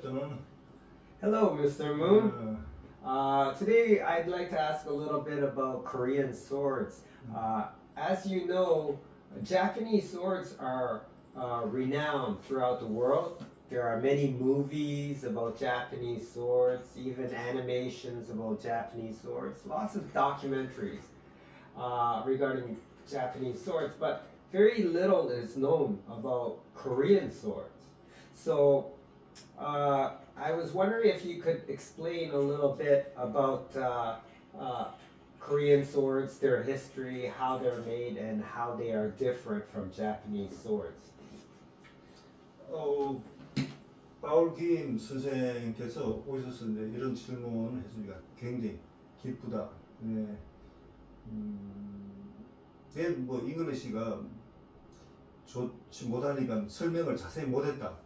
Good afternoon. Hello, Mr. Moon. Today I'd like to ask a little bit about Korean swords. As you know, Japanese swords are renowned throughout the world. There are many movies about Japanese swords, even animations about Japanese swords, lots of documentaries regarding Japanese swords, but very little is known about Korean swords. So I was wondering if you could explain a little bit about Korean swords, their history, how they're made, and how they are different from Japanese swords. 바울김 선생님께서 오셔서 이런 질문을 해주니까 굉장히 기쁘다. 네. 뭐 잉글리시가 좋지 못하니까 설명을 자세히 못했다.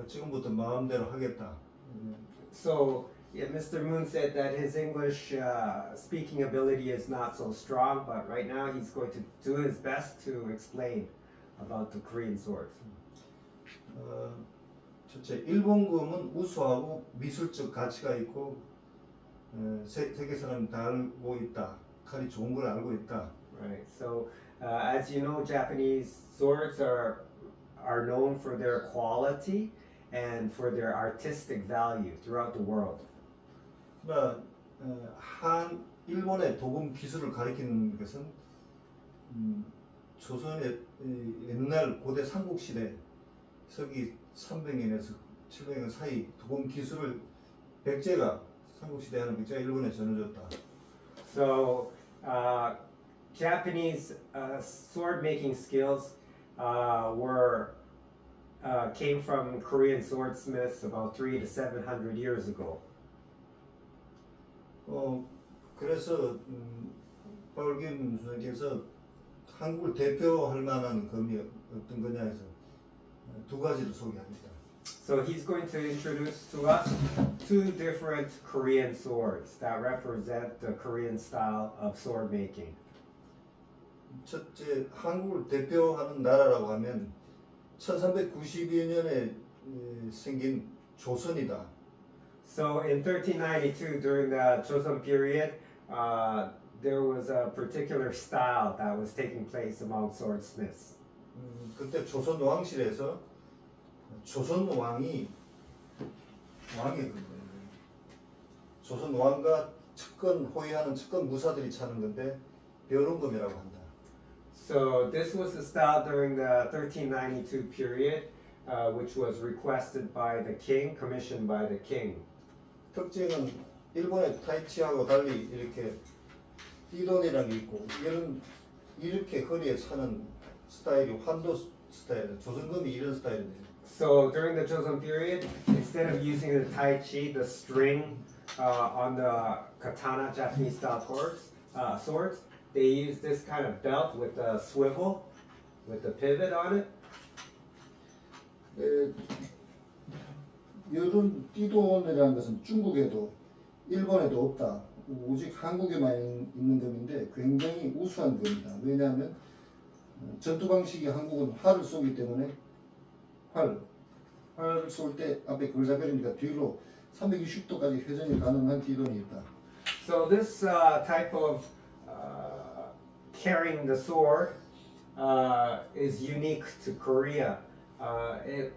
지금부터 마음대로 하겠다. So, yeah, Mr. Moon said that his English speaking ability is not so strong, but right now he's going to do his best to explain about the Korean swords. 첫째, 일본금은 우수하고 미술적 가치가 있고 세계 사람 다 알고 있다. 칼이 좋은 걸 알고 있다. Right. So, as you know, Japanese swords are known for their quality and for their artistic value throughout the world. 일본의 도금 기술을 가리키는 것은 조선의 옛날 고대 삼국 시대 서기 300년에서 700년 사이 도금 기술을 백제가 삼국 시대 하는 백제가 일본에 전해줬다. So, Japanese sword making skills came from Korean swordsmiths about 300 to 700 years ago. 그래서 바울김 선생님께서 한국을 대표할 만한 검이 어떤 거냐 해서 두 가지를 소개합니다. So he's going to introduce to us two different Korean swords that represent the Korean style of sword making. 첫째, 한국을 대표하는 나라라고 하면 1392년에 생긴 조선이다. So in 1392, during the Joseon period, there was a particular style that was taking place among swordsmiths. 그때 조선 왕실에서 조선 왕이 조선 왕과 측근 호위하는 측근 무사들이 차는 건데 별운검이라고 한다. So this was the style during the 1392 period, which was requested by the king, commissioned by the king. 특징은 일본의 타이치하고 달리 이렇게 띠돈이라는 게 있고 이렇게 허리에 차는 스타일이 환도 스타일, 조선검이 이런 스타일이에요. So during the Joseon period, instead of using the tai chi, the string on the katana, Japanese style swords, they use this kind of belt with a swivel, with a pivot on it. 이런 띠돈이라는 것은 중국에도 일본에도 없다. 오직 한국에만 있는 검인데 굉장히 우수한 검이다. 왜냐하면 전투 방식이 한국은 활을 쏘기 때문에 활을 쏠 때 앞에 걸작거리니까 뒤로 360도까지 회전이 가능한 띠돈이 있다. So this type of carrying the sword is unique to Korea. It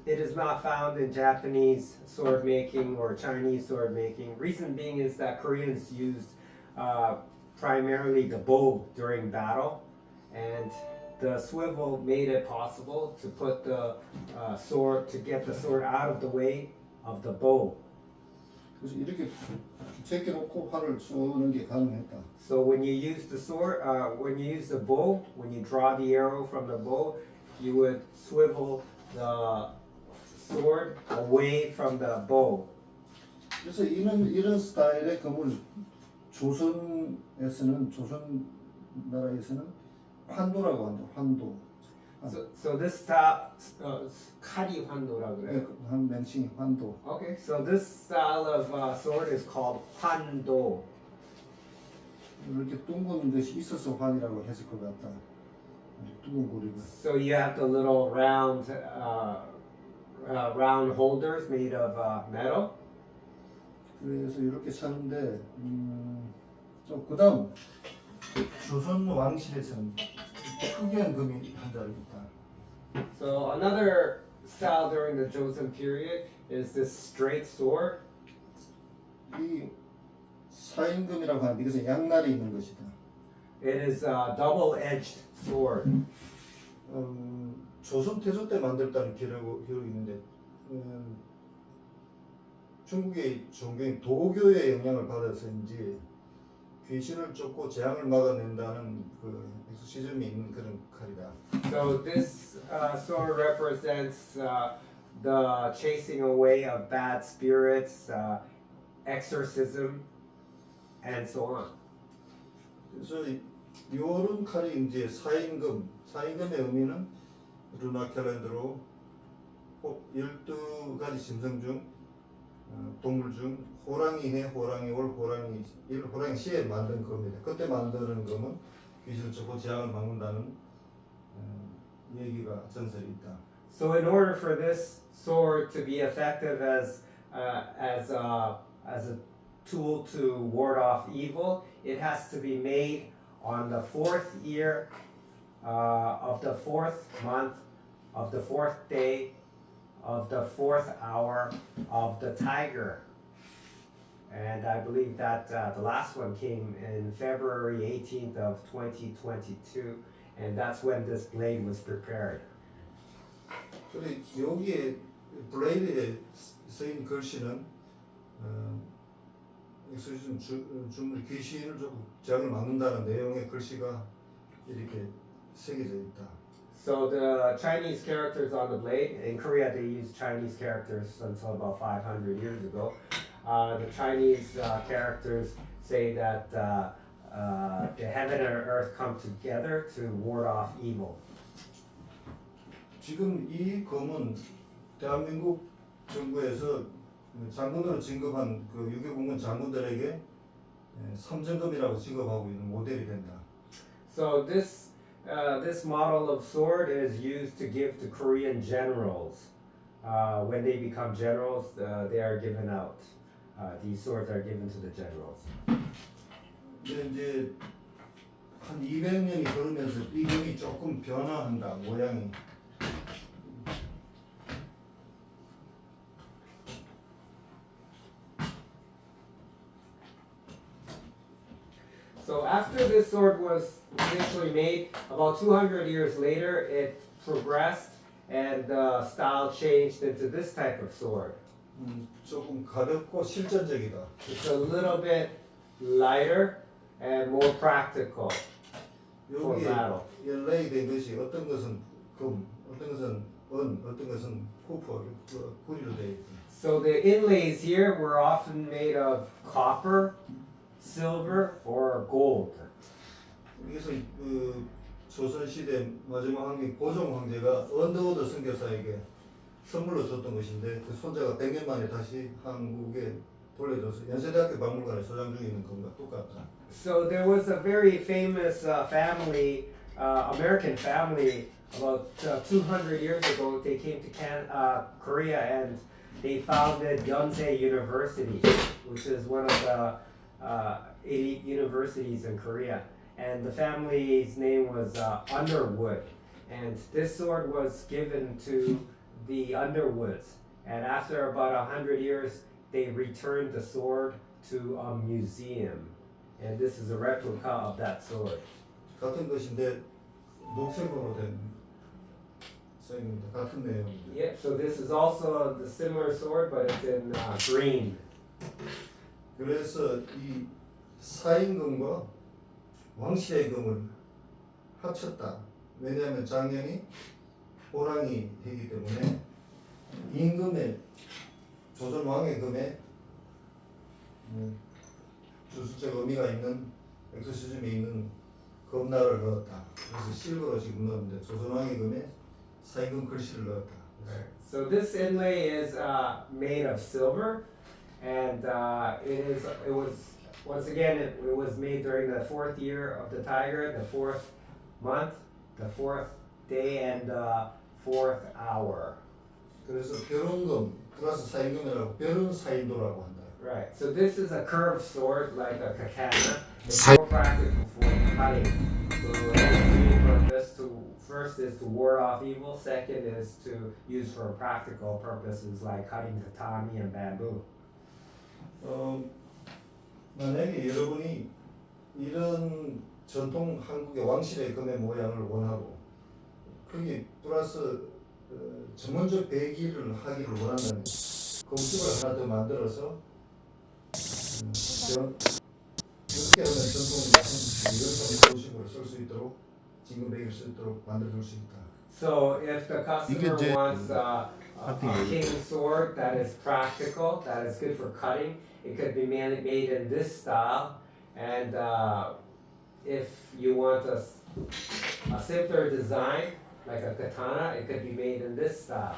is not found in Japanese sword making or Chinese sword making. Reason being is that Koreans used primarily the bow during battle, and the swivel made it possible to put the sword, to get the sword out of the way of the bow. 그래서 이렇게 제껴놓고 활을 쏘는 게 가능했다. So when you use the sword, when you use the bow, when you draw the arrow from the bow, you would swivel the sword away from the bow. 그래서 이런 스타일의 검을 조선 나라에서는 환도라고 한다. 환도. So this style, 칼이 환도라고 그래요. 한 명칭이 환도. Okay, so this style of sword is called Pando. 이렇게 둥근 것이 있어서 환이라고 했을 것 같다. 둥근 고리가. So you have the little round round holders made of metal. 그래서 이렇게 찾는데 그다음 조선 왕실에서는 특이한 금이 한 자리 있다. So another style during the Joseon period is this straight sword. 이 사인검이라고 하는데 이것은 양날이 있는 것이다. It is a double-edged sword. 조선 태조 때 만들었다는 기록이 있는데 중국의 종교인 도교의 영향을 받아서인지 귀신을 쫓고 재앙을 막아낸다는 그 엑소시즘이 있는 그런 칼이다. So this sword represents the chasing away of bad spirits, exorcism, and so on. 그래서 요런 칼이 이제 사인검의 의미는 루나 캘린더로 12가지 짐승 중 동물 중 호랑이 해, 호랑이 올, 호랑이 일, 호랑이 시에 만든 겁니다. 그때 만드는 검은 귀신을 쫓고 재앙을 막는다는 얘기가 전설이 있다. So in order for this sword to be effective as a tool to ward off evil, it has to be made on the 4th year of the 4th month of the 4th day of the 4th hour of the tiger. And I believe that the last one came in February 18th of 2022, and that's when this blade was prepared. 근데 여기에 블레이드에 쓰인 글씨는 엑소시즘 귀신을 쫓고 재앙을 막는다는 내용의 글씨가 이렇게 새겨져 있다. So the Chinese characters on the blade, in Korea they used Chinese characters until about 500 years ago. The Chinese characters say that the heaven and earth come together to ward off evil. 지금 이 검은 대한민국 정부에서 장군으로 진급한 그 유교공군 장군들에게 삼정검이라고 진급하고 있는 모델이 된다. So this model of sword is used to give to Korean generals. When they become generals, they are given out. These swords are given to the generals. 근데 이제 한 200년이 흐르면서 이 검이 조금 변화한다, 모양이. So after this sword was initially made, about 200 years later, it progressed and the style changed into this type of sword. 조금 가볍고 실전적이다. It's a little bit lighter and more practical for 여기에 battle. 인lay 된 것이 어떤 것은 금, 어떤 것은 은, 어떤 것은 코퍼, 구리로 되어 있다. So the inlays here were often made of copper, silver, or gold. 그래서 그 조선 시대 마지막 황제 고종 황제가 언더우드 선교사에게 선물로 줬던 것인데 그 손자가 100년 만에 다시 한국에 돌려줘서 연세대학교 박물관에 소장 중에 있는 것과 똑같다. So there was a very famous family, American family, about 200 years ago. They came to Korea and they founded Yonsei University, which is one of the elite universities in Korea. And the family's name was Underwood. And this sword was given to the Underwoods. And after about 100 years, they returned the sword to a museum. And this is a replica of that sword. 같은 것인데 녹색으로 된 쌤입니다. 같은 내용입니다. Yep, so this is also the similar sword, but it's in green. 그래서 이 사인검과 왕실의 검을 합쳤다. 왜냐하면 장년이 호랑이이기 때문에 임금의 조선 왕의 검에 주술적 의미가 있는 엑소시즘이 있는 검날을 넣었다. 그래서 실버로 지금 넣었는데 조선 왕의 검에 사인검 글씨를 넣었다. So this inlay is made of silver, and it was once again it was made during the 4th year of the tiger, the 4th month, the 4th day, and the 4th hour. 그래서 별운검 플러스 사인검이라고 별운사인도라고 한다. Right. So this is a curved sword like a katana. It's more practical for cutting. So its main purpose first is to ward off evil. Second is to use for practical purposes like cutting tatami and bamboo. 만약에 여러분이 이런 전통 한국의 왕실의 검의 모양을 원하고 거기 플러스 전문적 배기를 하기를 원한다면 검집을 하나 더 만들어서 이렇게 하면 전통 이런 소식으로 쓸 수 있도록 진금 배기를 쓸 수 있도록 만들어줄 수 있다. So if the customer 이제 wants a king sword that is practical, that is good for cutting, it could be made in this style. And if you want a simpler design, like a katana, it could be made in this style.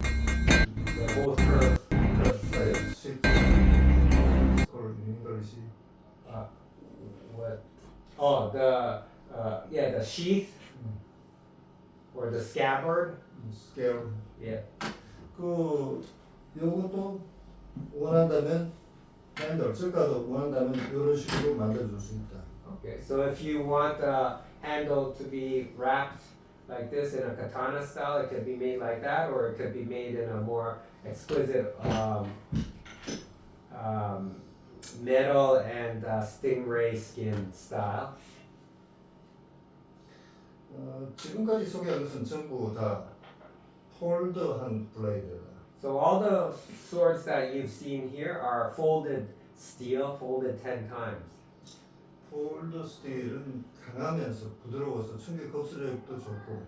They're both curved. What? Oh, the sheath or the scabbard. 스케일. Yeah. 요것도 원한다면 핸들 쓸까도 원한다면 이런 식으로 만들어줄 수 있다. Okay. So if you want the handle to be wrapped like this in a katana style, it could be made like that, or it could be made in a more exquisite metal and stingray skin style. 지금까지 소개한 것은 전부 다 폴더한 블레이드다. So all the swords that you've seen here are folded steel, folded 10 times. 폴더 스틸은 강하면서 부드러워서 충격 흡수력도 좋고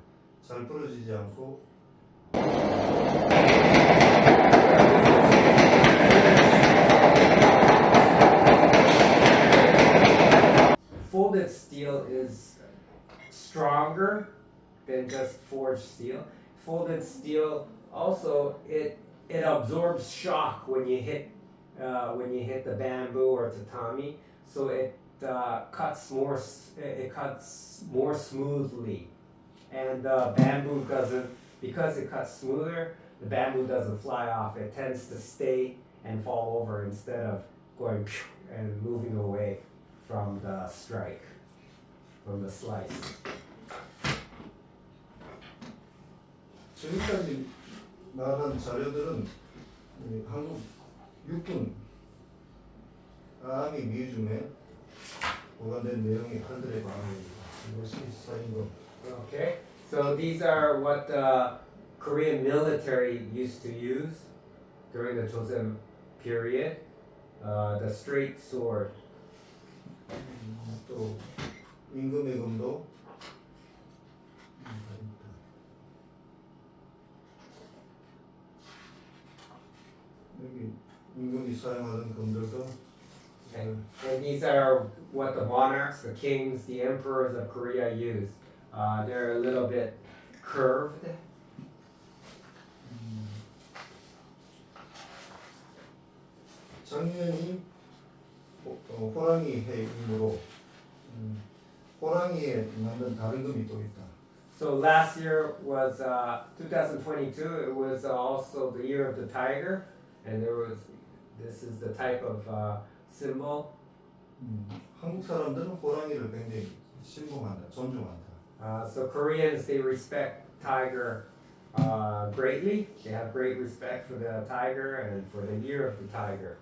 잘 부러지지 않고 Folded steel is stronger than just forged steel. Folded steel also it absorbs shock when you hit the bamboo or tatami, so it cuts more smoothly, and bamboo doesn't, because it cuts smoother. The bamboo doesn't fly off. It tends to stay and fall over instead of going and moving away from the strike, from the slice. 지금까지 말한 자료들은 한국 육군 아미 뮤지엄에 보관된 내용의 칼들의 방어입니다. 이것이 사인검. Okay, so these are what the Korean military used to use during the Joseon period. The straight sword. 또 임금의 검도 여기 임금이 사용하던 검들도 And these are what the monarchs, the kings, the emperors of Korea used. They're a little bit curved. 작년이 호랑이 해임으로 호랑이에 만든 다른 금이 또 있다. So last year was 2022. It was also the year of the tiger, and this is the type of symbol. 한국 사람들은 호랑이를 굉장히 신봉한다, 존중한다. So Koreans, they respect tiger greatly. They have great respect for the tiger and for the year of the tiger.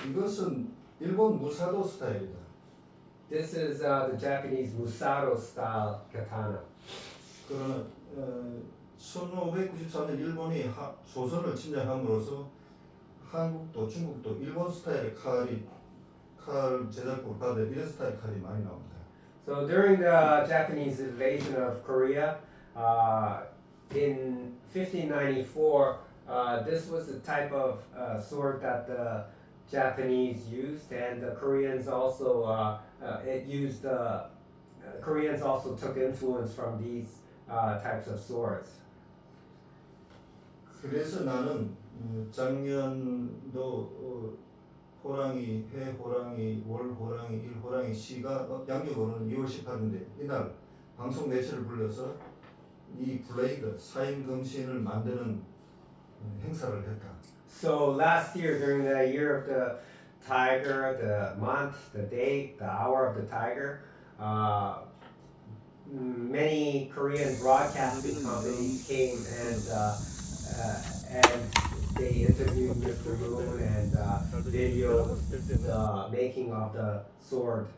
이것은 일본 무사도 스타일이다. This is the Japanese Musato style katana. 그러나 1593년 일본이 조선을 침략함으로써 한국도 중국도 일본 스타일의 칼 제작법을 받아 이런 스타일 칼이 많이 나옵니다. So during the Japanese invasion of Korea in 1594, this was the type of sword that the Japanese used, and the Koreans also Koreans also took influence from these types of swords. 그래서 나는 작년도 호랑이, 해호랑이, 월호랑이, 일호랑이 시가 양력으로는 2월 18일인데 이날 방송 매체를 불러서 이 블레이드 사인검신을 만드는 행사를 했다. So last year, during the year of the tiger, the month, the date, the hour of the tiger, many Korean broadcasting companies came and they interviewed Mr. Moon and videoed the making of the swords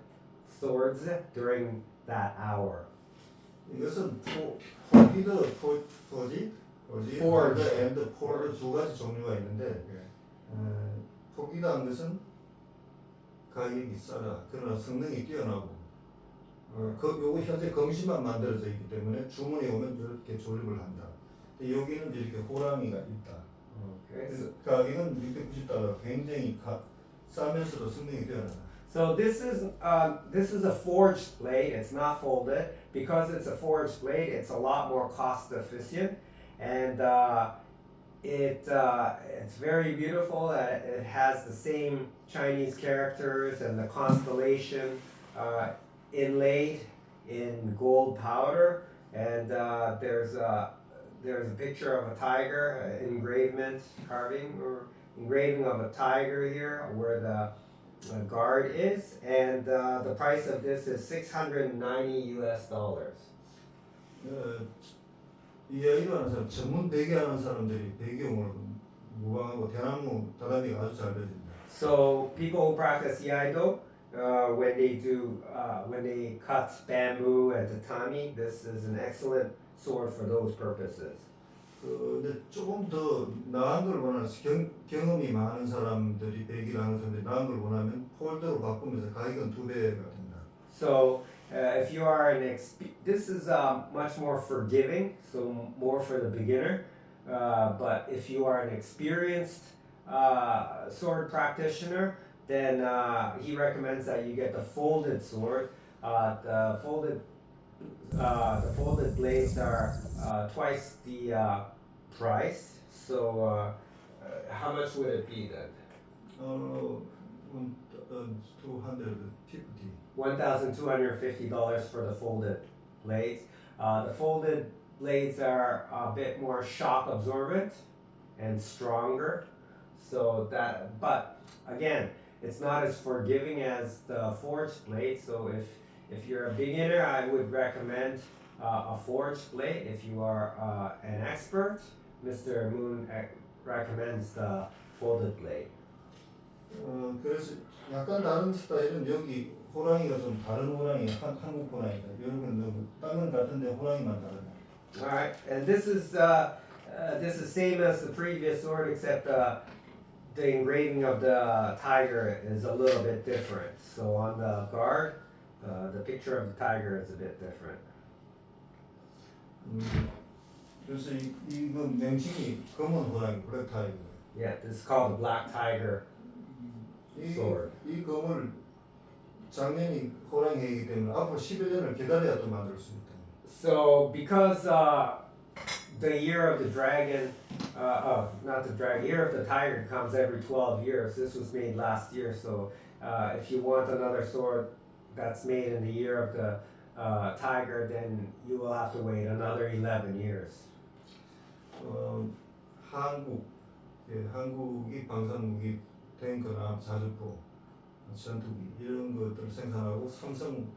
during that hour. 이것은 포기드 포지 Forge. 앤드 포르 두 가지 종류가 있는데 포기드한 것은 가격이 싸다. 그러나 성능이 뛰어나고 요거 현재 검신만 만들어져 있기 때문에 주문이 오면 이렇게 조립을 한다. 여기는 이렇게 호랑이가 있다. Okay. 가격은 $690. 굉장히 싸면서도 성능이 뛰어나다. So this is a forged blade. It's not folded. Because it's a forged blade, it's a lot more cost efficient, and it's very beautiful. It has the same Chinese characters and the constellation inlaid in gold powder, and there's a picture of a tiger, engraving of a tiger here where the guard is, and the price of this is $690. 이 이야기를 하는 사람, 전문 배기하는 사람들이 배기용으로 무방하고 대나무, 다다미가 아주 잘 되어집니다. So people who practice iaido, when they cut bamboo and tatami, this is an excellent sword for those purposes. 근데 조금 더 나은 걸 원하는 경험이 많은 사람들이 배기를 하는 사람들이 나은 걸 원하면 폴더로 바꾸면서 가격은 2배가 된다. So if you are this is much more forgiving, so more for the beginner. But if you are an experienced sword practitioner, then he recommends that you get the folded sword. The folded blades are twice the price. So how much would it be then? 250. $1,250 for the folded blades. The folded blades are a bit more shock absorbent and stronger. But again, it's not as forgiving as the forged blade. So if you're a beginner, I would recommend a forged blade. If you are an expert, Mr. Moon recommends the folded blade. 그래서 약간 다른 스타일은 여기 호랑이가 좀 다른 호랑이, 한국 호랑이다. 여러분 땅은 같은데 호랑이만 다르다. All right, and this is same as the previous sword, except the engraving of the tiger is a little bit different. So on the guard, the picture of the tiger is a bit different. 그래서 이거 명칭이 검은 호랑이, 블랙 타이거. Yeah, this is called the black tiger sword. 이 검을 작년이 호랑이 해이기 때문에 앞으로 10여 년을 기다려야 또 만들 수 있다. So because the year of the dragon, year of the tiger comes every 12 years. This was made last year, so if you want another sword that's made in the year of the tiger, then you will have to wait another 11 years. 한국이 방산무기, 탱크나 자주포, 전투기 이런 것들을 생산하고 삼성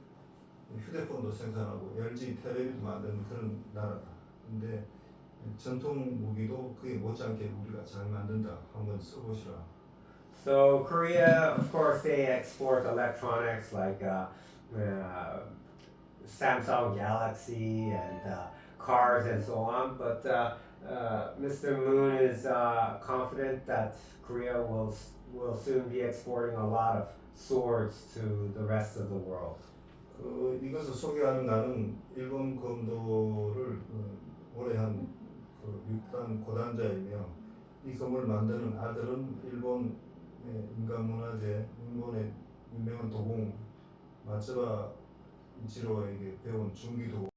휴대폰도 생산하고 LG 텔레비도 만드는 그런 나라다. 근데 전통 무기도 그에 못지않게 우리가 잘 만든다. 한번 써보시라. So Korea, of course, they export electronics like Samsung Galaxy and cars and so on. But Mr. Moon is confident that Korea will soon be exporting a lot of swords to the rest of the world. 이것을 소개하는 나는 일본 검도를 오래 한 6단 고단자이며 이 검을 만드는 아들은 일본의 인간문화재, 일본의 유명한 도공 마츠바 이치로에게 배운 중기도공